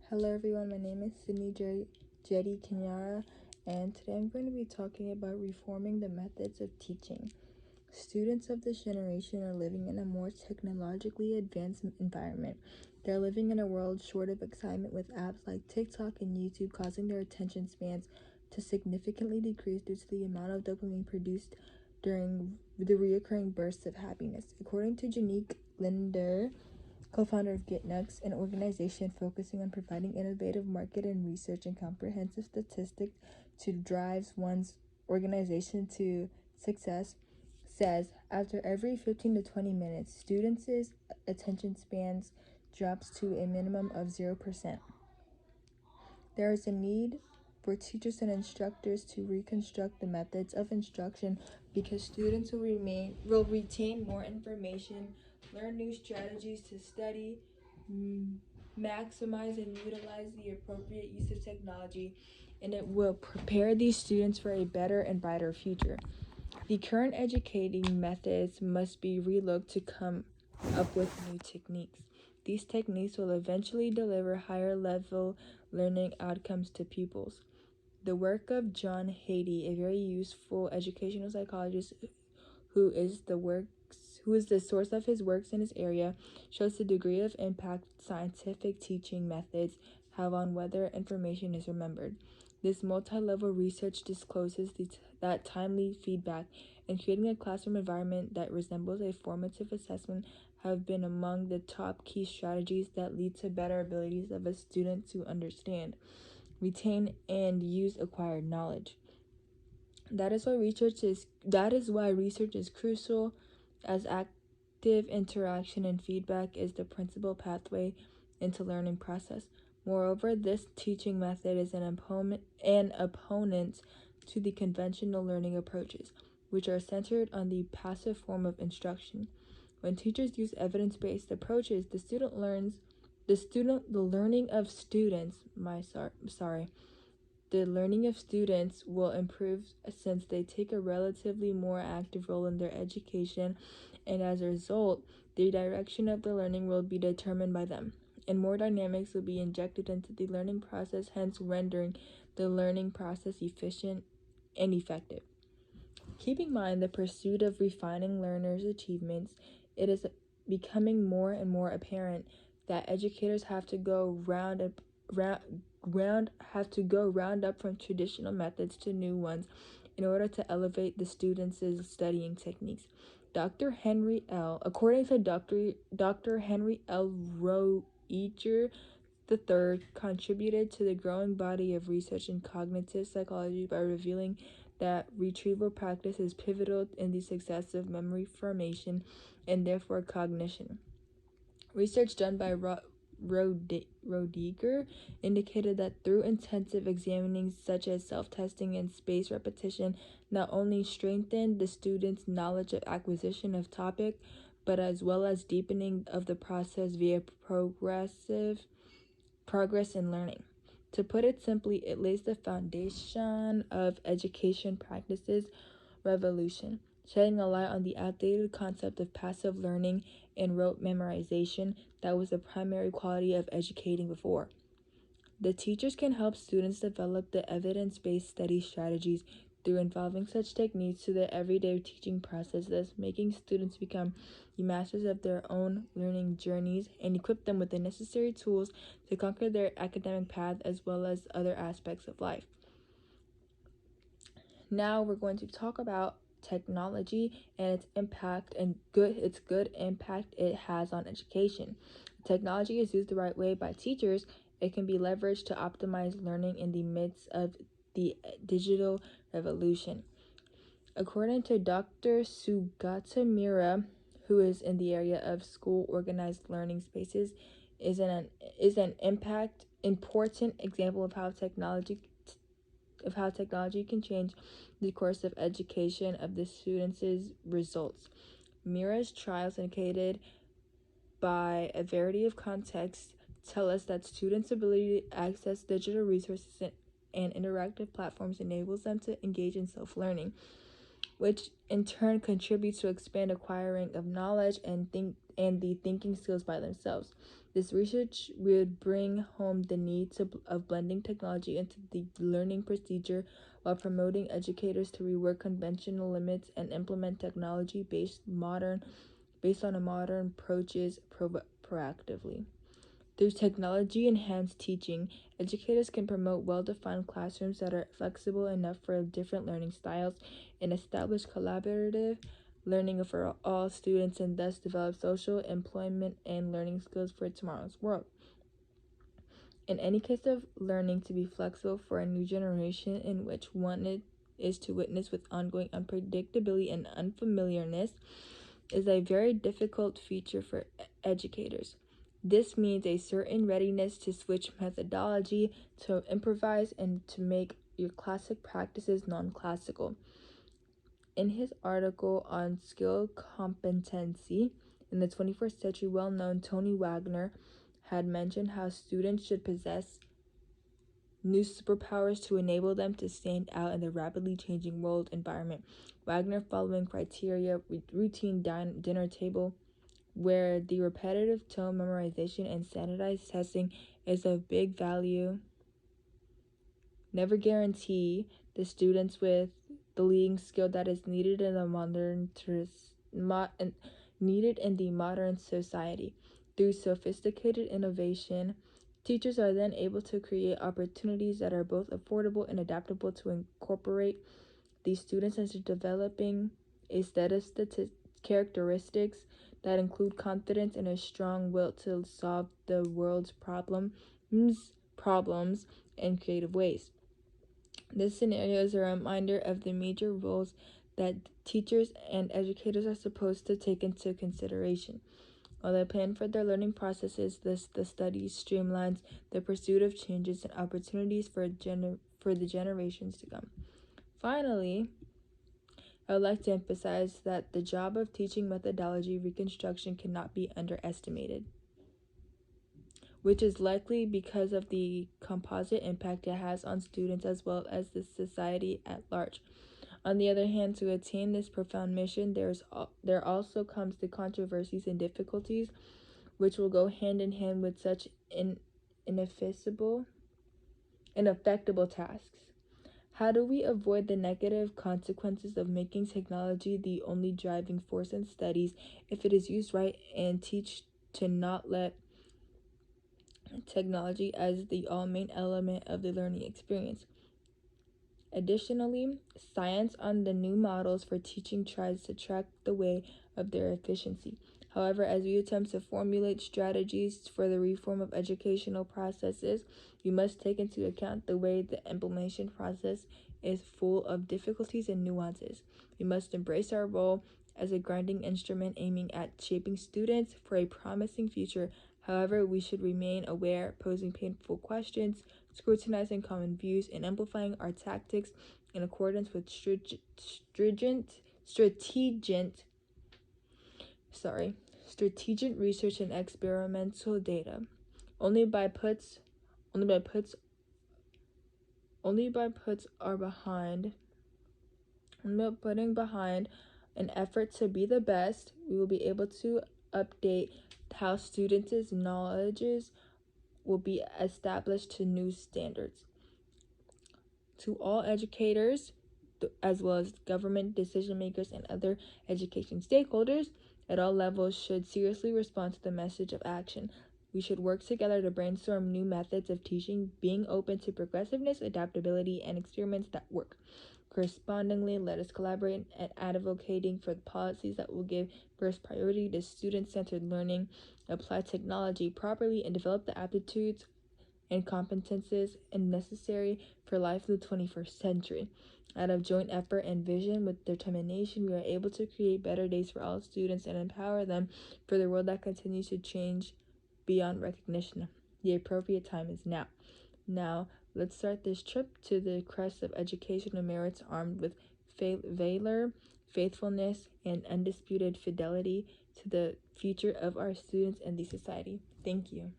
Hello everyone, my name is Sydney Jetty Kenyara, and today I'm going to be talking about reforming the methods of teaching. Students of this generation are living in a more technologically advanced environment. They're living in a world short of excitement, with apps like TikTok and YouTube causing their attention spans to significantly decrease due to the amount of dopamine produced during the reoccurring bursts of happiness. According to Janique Linder, co-founder of GitNux, an organization focusing on providing innovative market and research and comprehensive statistics to drive one's organization to success, says after every 15 to 20 minutes, students' attention spans drops to a minimum of 0%. There is a need for teachers and instructors to reconstruct the methods of instruction because students will retain more information, learn new strategies to study, maximize and utilize the appropriate use of technology, and it will prepare these students for a better and brighter future. The current educating methods must be relooked to come up with new techniques. These techniques will eventually deliver higher level learning outcomes to pupils. The work of John Hattie, a very useful educational psychologist who is the source of his works in his area, shows the degree of impact scientific teaching methods have on whether information is remembered. This multi-level research discloses that timely feedback and creating a classroom environment that resembles a formative assessment have been among the top key strategies that lead to better abilities of a student to understand, retain, and use acquired knowledge. That is why research is crucial, as active interaction and feedback is the principal pathway into learning process. Moreover, this teaching method is an opponent to the conventional learning approaches, which are centered on the passive form of instruction. When teachers use evidence-based approaches, the learning of students will improve since they take a relatively more active role in their education, and as a result, the direction of the learning will be determined by them, and more dynamics will be injected into the learning process, hence rendering the learning process efficient and effective. Keep in mind the pursuit of refining learners' achievements. It is becoming more and more apparent that educators have to go round up from traditional methods to new ones in order to elevate the students' studying techniques. According to Dr. Henry L. Roeger III, contributed to the growing body of research in cognitive psychology by revealing that retrieval practice is pivotal in the success of memory formation and therefore cognition. Research done by Roediger indicated that through intensive examining such as self-testing and spaced repetition not only strengthened the student's knowledge of acquisition of topic, but as well as deepening of the process via progress in learning. To put it simply, it lays the foundation of education practices revolution, shedding a light on the outdated concept of passive learning and rote memorization that was the primary quality of educating before. The teachers can help students develop the evidence-based study strategies through involving such techniques to their everyday teaching process, thus making students become the masters of their own learning journeys and equip them with the necessary tools to conquer their academic path as well as other aspects of life. Now we're going to talk about technology and its impact and its good impact it has on education. If technology is used the right way by teachers, it can be leveraged to optimize learning in the midst of the digital revolution. According to Dr. Sugata Mira, who is in the area of school organized learning spaces, is an important example of how technology can change the course of education of the students' results. Mira's trials indicated by a variety of contexts tell us that students' ability to access digital resources and interactive platforms enables them to engage in self-learning, which in turn contributes to expand acquiring of knowledge and the thinking skills by themselves. This research would bring home the need of blending technology into the learning procedure while promoting educators to rework conventional limits and implement technology based on a modern approaches proactively. Through technology-enhanced teaching, educators can promote well-defined classrooms that are flexible enough for different learning styles and establish collaborative learning for all students and thus develop social, employment, and learning skills for tomorrow's world. In any case of learning to be flexible for a new generation in which one is to witness with ongoing unpredictability and unfamiliarness is a very difficult feature for educators. This means a certain readiness to switch methodology, to improvise, and to make your classic practices non-classical. In his article on skill competency in the 21st century, well-known Tony Wagner had mentioned how students should possess new superpowers to enable them to stand out in the rapidly changing world environment. Wagner following criteria, routine dinner table, where the repetitive tone memorization and standardized testing is of big value, never guarantee the students with the leading skill that is needed in the modern society. Through sophisticated innovation, teachers are then able to create opportunities that are both affordable and adaptable to incorporate these students into developing a set of characteristics that include confidence and a strong will to solve the world's problems in creative ways. This scenario is a reminder of the major roles that teachers and educators are supposed to take into consideration. While they plan for their learning processes, the study streamlines the pursuit of changes and opportunities for the generations to come. Finally, I would like to emphasize that the job of teaching methodology reconstruction cannot be underestimated, which is likely because of the composite impact it has on students as well as the society at large. On the other hand, to attain this profound mission, there also comes the controversies and difficulties, which will go hand in hand with such ineffectual tasks. How do we avoid the negative consequences of making technology the only driving force in studies if it is used right, and teach to not let technology as the all main element of the learning experience? Additionally, science on the new models for teaching tries to track the way of their efficiency. However, as we attempt to formulate strategies for the reform of educational processes, we must take into account the way the implementation process is full of difficulties and nuances. We must embrace our role as a guiding instrument aiming at shaping students for a promising future. However, we should remain aware, posing painful questions, scrutinizing common views, and amplifying our tactics in accordance with strategic research and experimental data. Only by puts putting behind an effort to be the best, we will be able to update how students' knowledges will be established to new standards. To all educators, as well as government decision makers and other education stakeholders at all levels, should seriously respond to the message of action. We should work together to brainstorm new methods of teaching, being open to progressiveness, adaptability, and experiments that work. Correspondingly, let us collaborate at advocating for the policies that will give first priority to student-centered learning, apply technology properly, and develop the aptitudes and competences necessary for life in the 21st century. Out of joint effort and vision with determination, we are able to create better days for all students and empower them for the world that continues to change beyond recognition. The appropriate time is now. Now, let's start this trip to the crest of educational merits armed with valor, faithfulness, and undisputed fidelity to the future of our students and the society. Thank you.